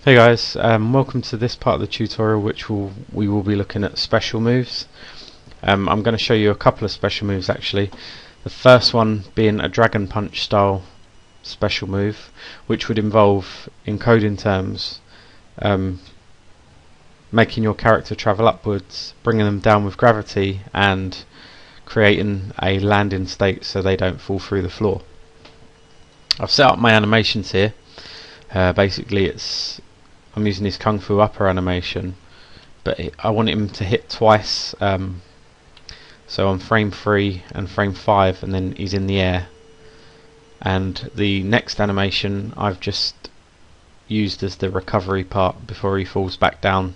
Hey guys, welcome to this part of the tutorial we will be looking at special moves. I'm going to show you a couple of special moves actually. The first one being a Dragon Punch style special move, which would involve, in coding terms, making your character travel upwards, bringing them down with gravity, and creating a landing state so they don't fall through the floor. I've set up my animations here. Basically I'm using his Kung Fu upper animation, but I want him to hit twice, so on frame 3 and frame 5, and then he's in the air. And the next animation I've just used as the recovery part before he falls back down.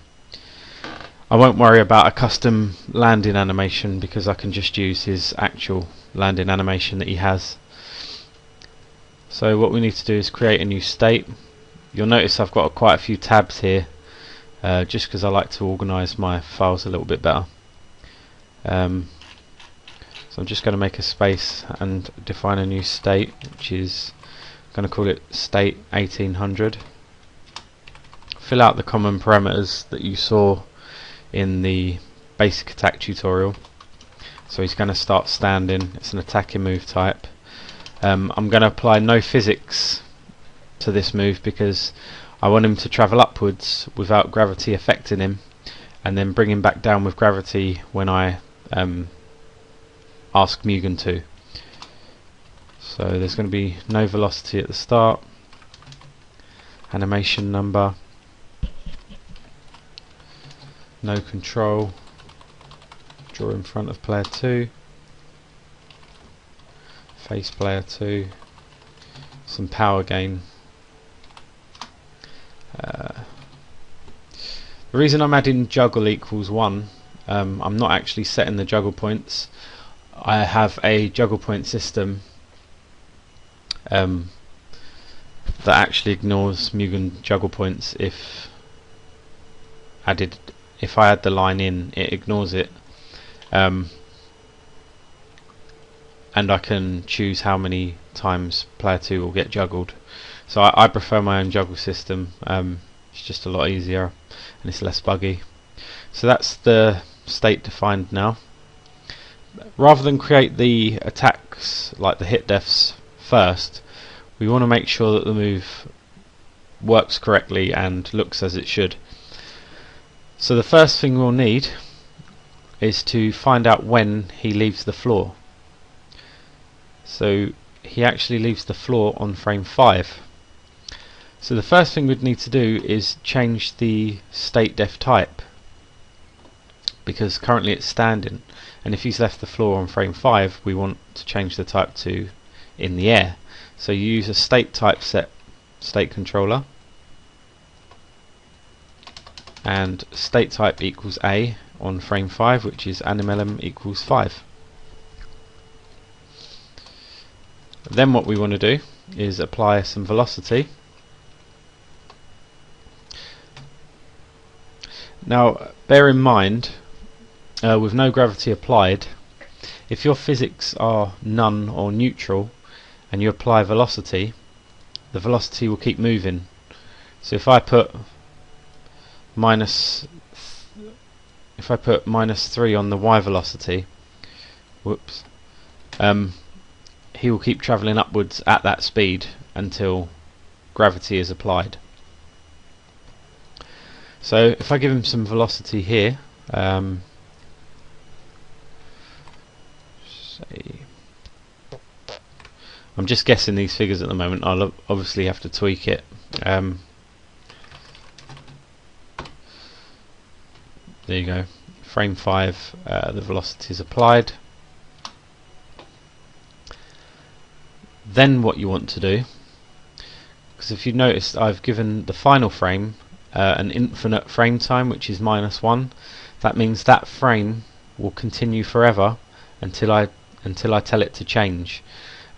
I won't worry about a custom landing animation because I can just use his actual landing animation that he has. So what we need to do is create a new state. You'll notice I've got quite a few tabs here, just because I like to organise my files a little bit better. So I'm just going to make a space and define a new state, which is going to call it state 1800. Fill out the common parameters that you saw in the basic attack tutorial. So he's going to start standing. It's an attacking move type. I'm going to apply no physics to this move because I want him to travel upwards without gravity affecting him, and then bring him back down with gravity when I ask Mugen to. So there's going to be no velocity at the start, animation number, no control, draw in front of player 2, face player 2, some power gain. The reason I'm adding juggle equals 1, I'm not actually setting the juggle points. I have a juggle point system that actually ignores Mugen juggle points. If I add the line in, it ignores it, and I can choose how many times player 2 will get juggled. So I prefer my own juggle system. It's just a lot easier and it's less buggy. So that's the state defined now. Rather than create the attacks like the hit defs first, we want to make sure that the move works correctly and looks as it should. So the first thing we'll need is to find out when he leaves the floor. So he actually leaves the floor on frame 5. So the first thing we'd need to do is change the state def type, because currently it's standing, and if he's left the floor on frame 5 we want to change the type to in the air. So you use a state type set state controller, and state type equals A on frame 5, which is animelim equals 5. Then what we want to do is apply some velocity. Now bear in mind, with no gravity applied, if your physics are none or neutral and you apply velocity, the velocity will keep moving. So if I put minus 3 on the y velocity, whoops, he will keep travelling upwards at that speed until gravity is applied. So if I give him some velocity here, say, I'm just guessing these figures at the moment, I'll obviously have to tweak it. There you go, frame 5, the velocity is applied. Then what you want to do, because if you've noticed I've given the final frame an infinite frame time, which is -1. That means that frame will continue forever until I tell it to change.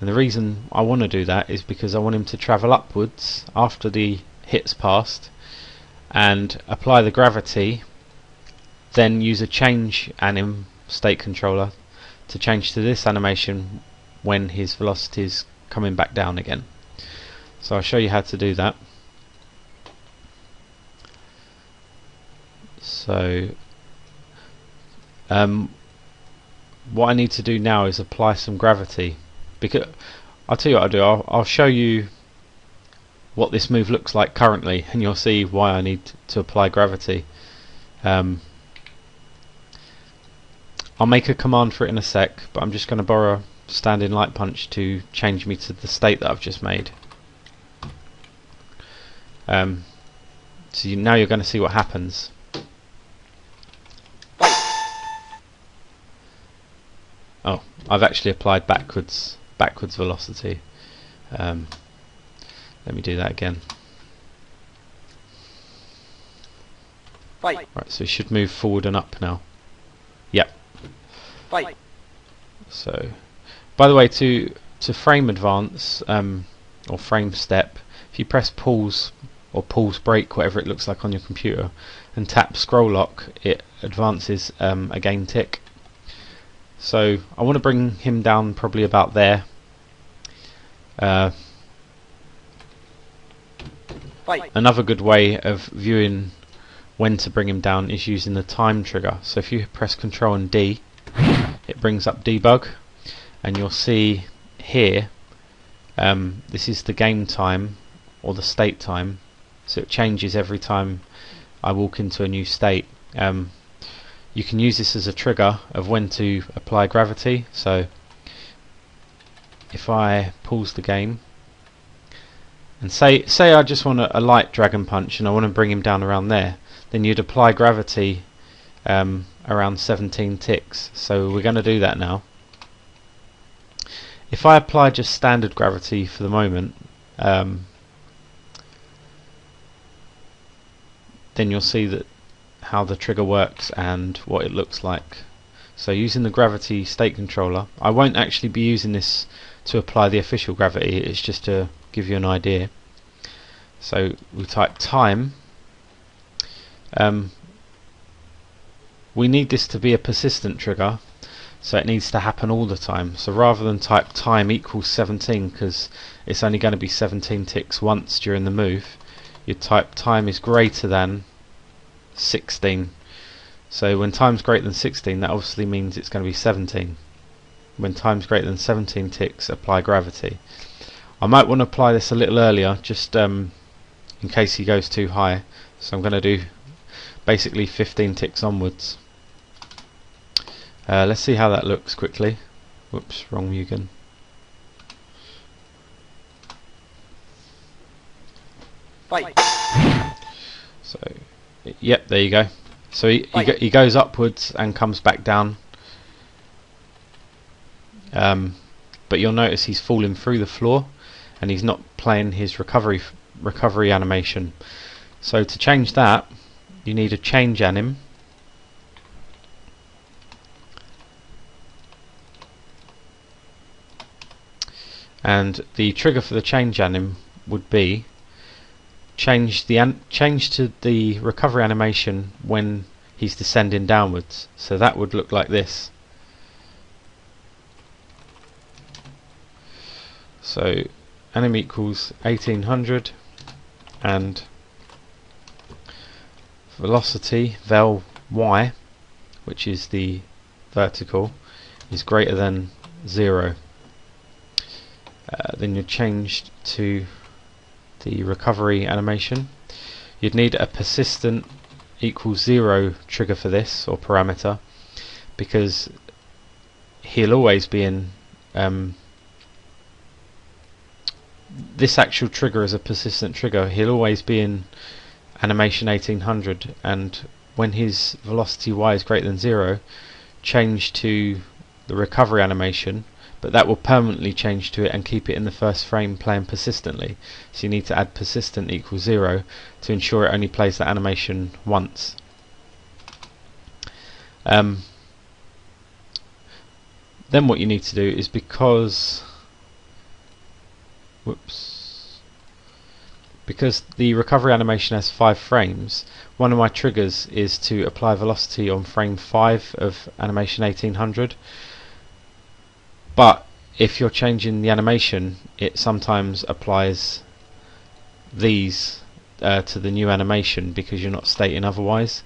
And the reason I want to do that is because I want him to travel upwards after the hit's passed and apply the gravity, then use a change anim state controller to change to this animation when his velocity is coming back down again. So I'll show you how to do that. So what I need to do now is apply some gravity, because I'll tell you what I'll do. I'll show you what this move looks like currently, and you'll see why I need to apply gravity. I'll make a command for it in a sec, but I'm just going to borrow standing light punch to change me to the state that I've just made. So now you're going to see what happens. Oh, I've actually applied backwards velocity. Let me do that again. Right, so we should move forward and up now. Yep. So, by the way, to frame advance or frame step, if you press pause or pause break, whatever it looks like on your computer, and tap scroll lock, it advances a gain tick. So I want to bring him down probably about there. Another good way of viewing when to bring him down is using the time trigger. So if you press Ctrl and D, it brings up debug, and you'll see here this is the game time or the state time, so it changes every time I walk into a new state. You can use this as a trigger of when to apply gravity. So if I pause the game and say I just want a light dragon punch and I want to bring him down around there, then you'd apply gravity around 17 ticks. So we're going to do that now. If I apply just standard gravity for the moment, then you'll see that how the trigger works and what it looks like. So using the gravity state controller, I won't actually be using this to apply the official gravity, it's just to give you an idea. So we type time. We need this to be a persistent trigger, so it needs to happen all the time. So rather than type time equals 17, because it's only going to be 17 ticks once during the move, you type time is greater than 16. So when time's greater than 16, that obviously means it's going to be 17. When time's greater than 17 ticks, apply gravity. I might want to apply this a little earlier, just in case he goes too high. So I'm going to do basically 15 ticks onwards. Let's see how that looks quickly. Whoops, wrong Mugen. So, yep, there you go. So he goes upwards and comes back down. But you'll notice he's falling through the floor and he's not playing his recovery animation. So to change that, you need a change anim. And the trigger for the change anim would be change to the recovery animation when he's descending downwards. So that would look like this. So anim equals 1800 and velocity vel y, which is the vertical, is greater than 0. Then you're changed to the recovery animation. You'd need a persistent equals 0 trigger for this, or parameter, because he'll always be in this actual trigger is a persistent trigger. He'll always be in animation 1800, and when his velocity y is greater than 0, change to the recovery animation, but that will permanently change to it and keep it in the first frame playing persistently. So you need to add persistent equals 0 to ensure it only plays that animation once. Then what you need to do is, because the recovery animation has 5 frames, one of my triggers is to apply velocity on frame 5 of animation 1800. But if you're changing the animation, it sometimes applies these to the new animation because you're not stating otherwise.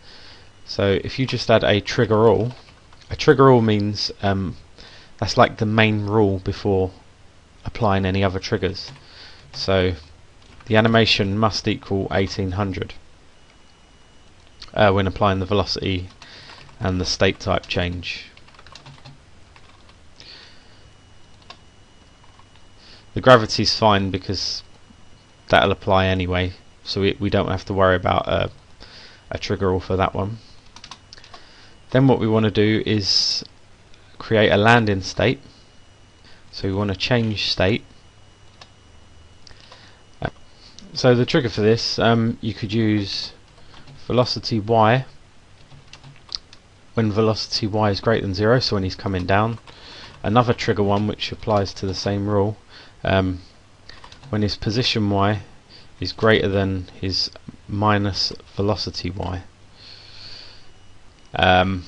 So if you just add a trigger all means that's like the main rule before applying any other triggers. So the animation must equal 1800 when applying the velocity and the state type change. The gravity's fine because that'll apply anyway, so we don't have to worry about a trigger all for that one. Then what we want to do is create a landing state. So we want to change state. So the trigger for this, you could use velocity y when velocity y is greater than 0, so when he's coming down. Another trigger one which applies to the same rule, when his position y is greater than his minus velocity y. I'm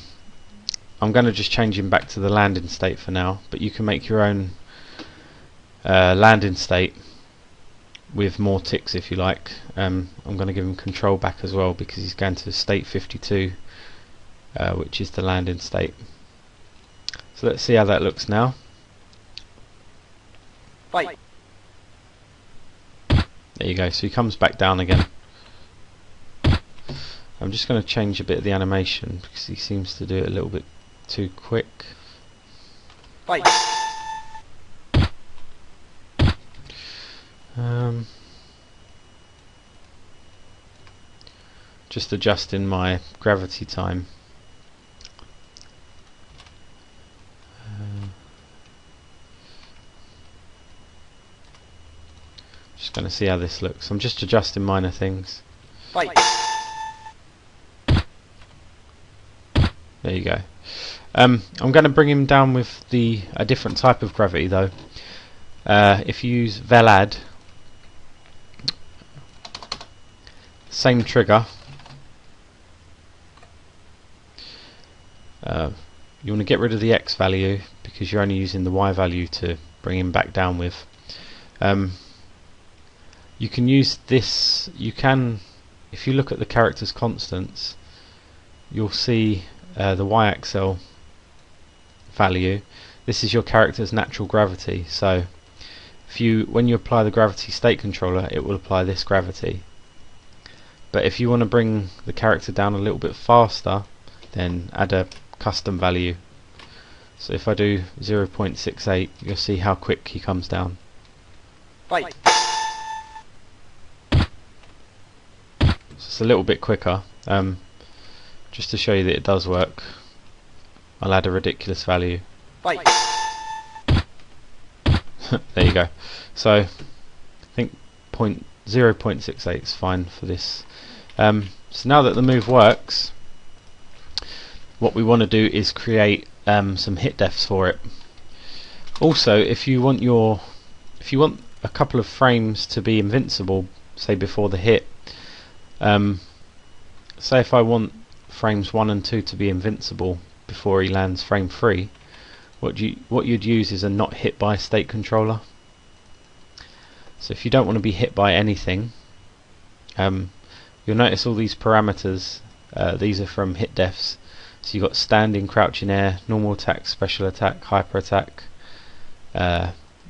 going to just change him back to the landing state for now, but you can make your own landing state with more ticks if you like. I'm going to give him control back as well because he's going to state 52, which is the landing state. So let's see how that looks now. Fight. There you go, so he comes back down again. I'm just going to change a bit of the animation because he seems to do it a little bit too quick. Fight. Just adjusting my gravity time. Just going to see how this looks. I'm just adjusting minor things. Fight. There you go. I'm going to bring him down with a different type of gravity though. If you use velad, same trigger. You want to get rid of the x value because you're only using the y value to bring him back down with. You can use this. You can, if you look at the character's constants, you'll see the y-axis value. This is your character's natural gravity. So when you apply the gravity state controller, it will apply this gravity. But if you want to bring the character down a little bit faster, then add a custom value. So if I do 0.68, you'll see how quick he comes down. Fight. So it's a little bit quicker. Just to show you that it does work, I'll add a ridiculous value. Fight. There you go. So I think 0.68 is fine for this. So now that the move works, what we want to do is create some hit defs for it. Also, if you want a couple of frames to be invincible, say before the hit, say if I want frames 1 and 2 to be invincible before he lands frame 3, what you'd use is a not hit by state controller. So if you don't want to be hit by anything, you'll notice all these parameters, these are from hit defs. So you've got standing, crouching air, normal attack, special attack, hyper attack,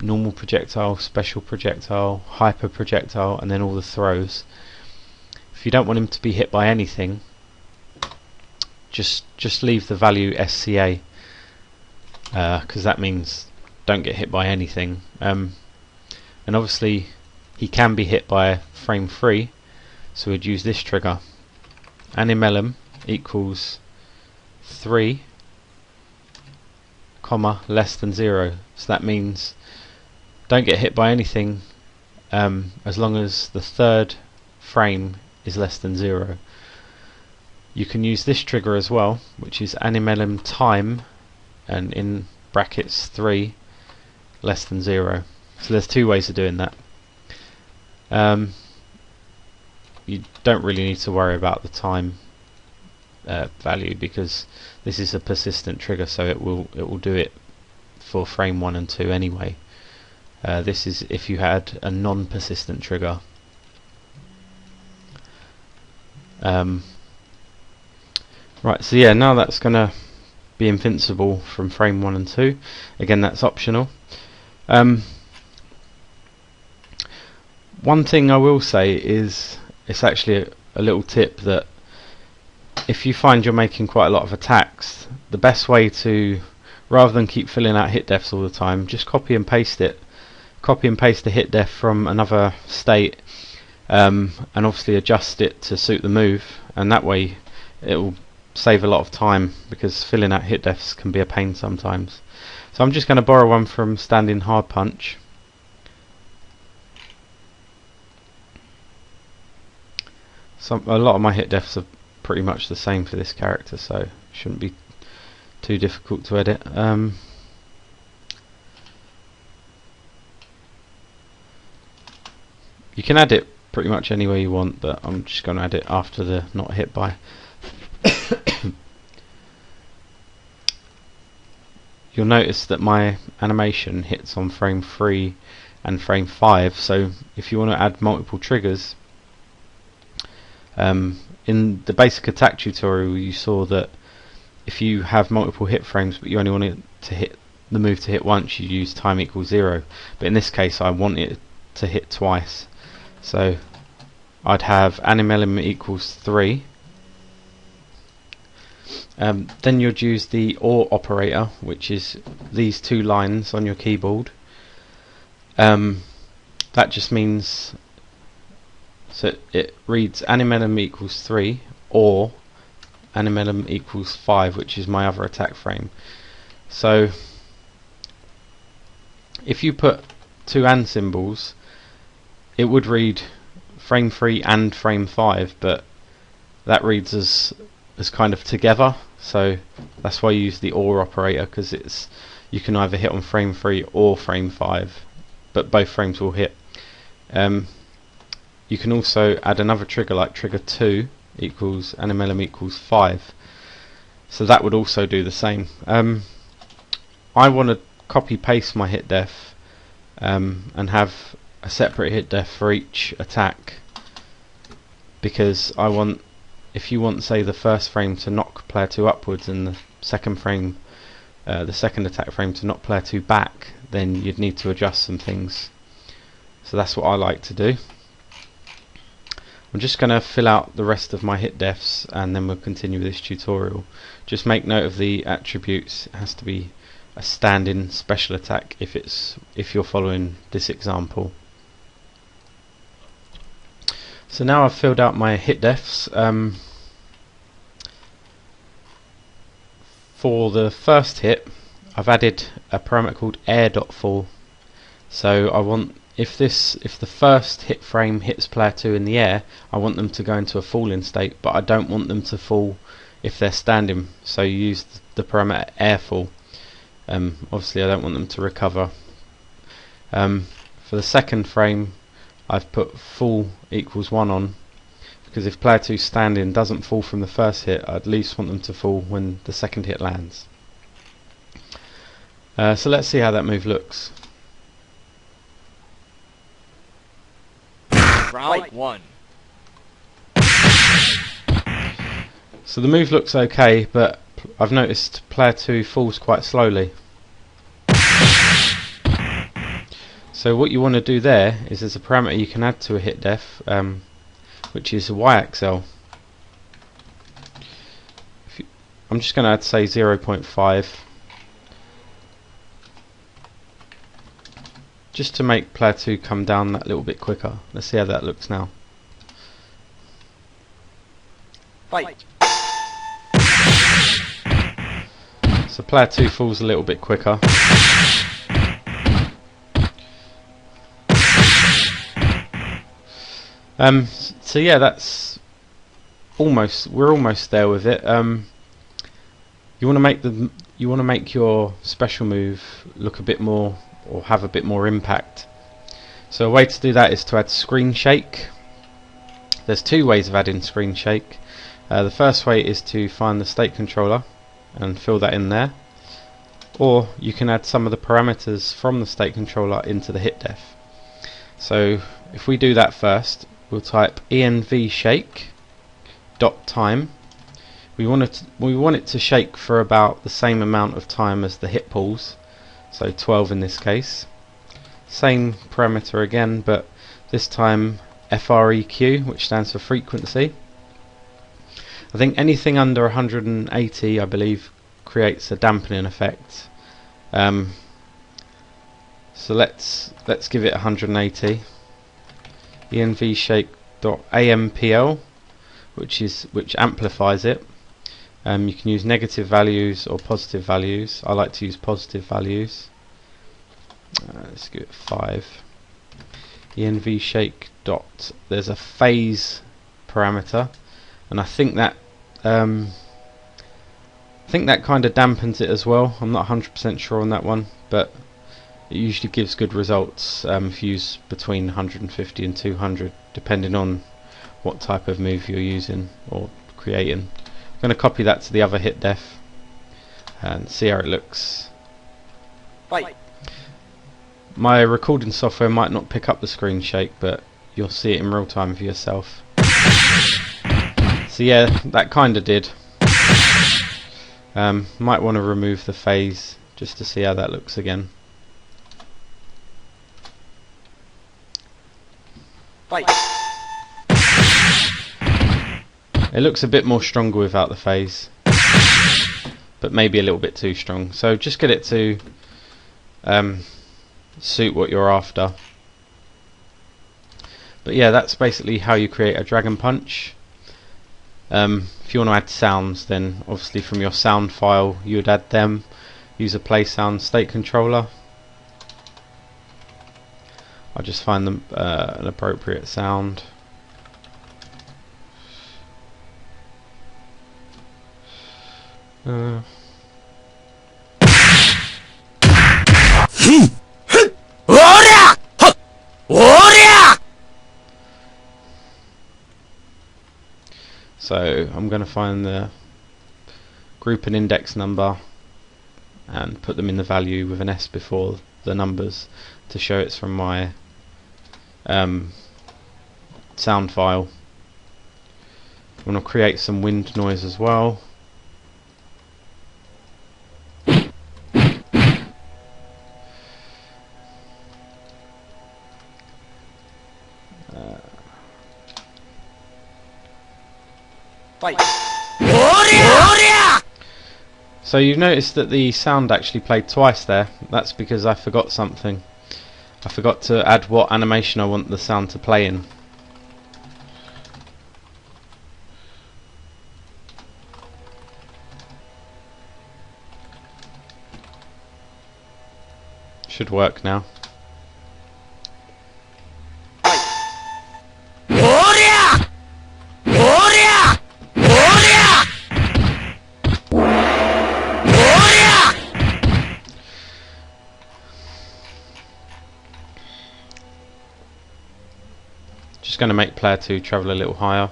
normal projectile, special projectile, hyper projectile, and then all the throws. If you don't want him to be hit by anything, just leave the value SCA, because that means don't get hit by anything. And obviously he can be hit by frame 3, so we'd use this trigger. Animellum equals 3, less than 0. So that means don't get hit by anything as long as the third frame is less than 0. You can use this trigger as well, which is animellum time, and in brackets 3 less than 0. So there's two ways of doing that. You don't really need to worry about the time value because this is a persistent trigger, so it will do it for frame 1 and 2 anyway. This is if you had a non-persistent trigger. Right, so yeah, now that's going to be invincible from frame 1 and 2. Again, that's optional. One thing I will say is, it's actually a little tip, that if you find you're making quite a lot of attacks, the best way to, rather than keep filling out hit deaths all the time, just copy and paste it. Copy and paste the hit death from another state, and obviously adjust it to suit the move, and that way it will save a lot of time, because filling out hit deaths can be a pain sometimes. So I'm just going to borrow one from Standing Hard Punch. A lot of my hit deaths are pretty much the same for this character, so it shouldn't be too difficult to edit. You can add it pretty much any way you want, but I'm just going to add it after the not hit by. You'll notice that my animation hits on frame 3 and frame 5, so if you want to add multiple triggers, in the basic attack tutorial you saw that if you have multiple hit frames but you only want it to hit the move to hit once, you use time equals 0, but in this case I want it to hit twice, so I'd have anim equals 3. Then you'd use the OR operator, which is these two lines on your keyboard. That just means, so it reads anim equals 3 or anim equals 5, which is my other attack frame. So if you put two AND symbols, it would read frame 3 and frame 5, but that reads as kind of together, so that's why you use the OR operator, because it's, you can either hit on frame 3 or frame 5, but both frames will hit. You can also add another trigger, like trigger 2 equals anim equals 5, so that would also do the same. I want to copy paste my hit def and have a separate hit def for each attack, because I want, if you want, say, the first frame to knock player 2 upwards and the second frame, the second attack frame, to knock player 2 back, then you'd need to adjust some things. So that's what I like to do. I'm just going to fill out the rest of my hit defs and then we'll continue with this tutorial. Just make note of the attributes. It has to be a stand-in special attack if you're following this example. So now I've filled out my hit defs. For the first hit, I've added a parameter called air.fall. So I want, if the first hit frame hits player 2 in the air, I want them to go into a falling state, but I don't want them to fall if they're standing. So you use the parameter airfall. Obviously I don't want them to recover. For the second frame, I've put fall equals 1 on, because if player 2 standing doesn't fall from the first hit, I at least want them to fall when the second hit lands. So let's see how that move looks. Round 1. So the move looks okay, but I've noticed player 2 falls quite slowly. So what you want to do there is, there's a parameter you can add to a hit def, which is YXL. I'm just going to add, say, 0.5, just to make player 2 come down that little bit quicker. Let's see how that looks now. Fight. So player 2 falls a little bit quicker. So yeah, that's we're almost there with it. You want to make your special move look a bit more, or have a bit more impact. So a way to do that is to add screen shake. There's two ways of adding screen shake. The first way is to find the state controller and fill that in there, or you can add some of the parameters from the state controller into the hit def. So if we do that first, we'll type env shake dot time, We want it to shake for about the same amount of time as the hit pulls, so 12 in this case. Same parameter again, but this time FREQ, which stands for frequency. I think anything under 180, I believe, creates a dampening effect. So let's give it 180. ENVShake.AMPL, which amplifies it. You can use negative values or positive values. I like to use positive values. Let's give it 5. ENVShake. There's a phase parameter, and I think that kind of dampens it as well. I'm not 100% sure on that one, but it usually gives good results if you use between 150 and 200, depending on what type of move you're using or creating. I'm going to copy that to the other hit def and see how it looks. Fight. My recording software might not pick up the screen shake, but you'll see it in real time for yourself. So yeah, that kind of did. Might want to remove the phase just to see how that looks again. Fight. It looks a bit more stronger without the phase, but maybe a little bit too strong. So just get it to suit what you're after. But yeah, that's basically how you create a Dragon Punch. If you want to add sounds, then obviously from your sound file you would add them. Use a play sound state controller. I'll just find them an appropriate sound. So I'm going to find the group and index number and put them in the value with an S before the numbers to show it's from my sound file. I'm going to create some wind noise as well. Fight. So you've noticed that the sound actually played twice there. That's because I forgot something. I forgot to add what animation I want the sound to play in. Should work now. Just going to make player 2 travel a little higher.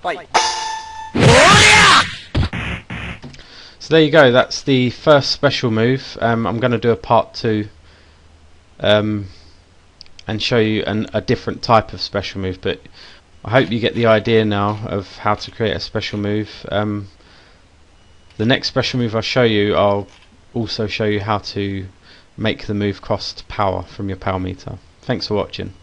Fight. So there you go, that's the first special move. I'm going to do a part 2 and show you a different type of special move, but I hope you get the idea now of how to create a special move. The next special move I show you, I'll also show you how to make the move cost power from your power meter. Thanks for watching.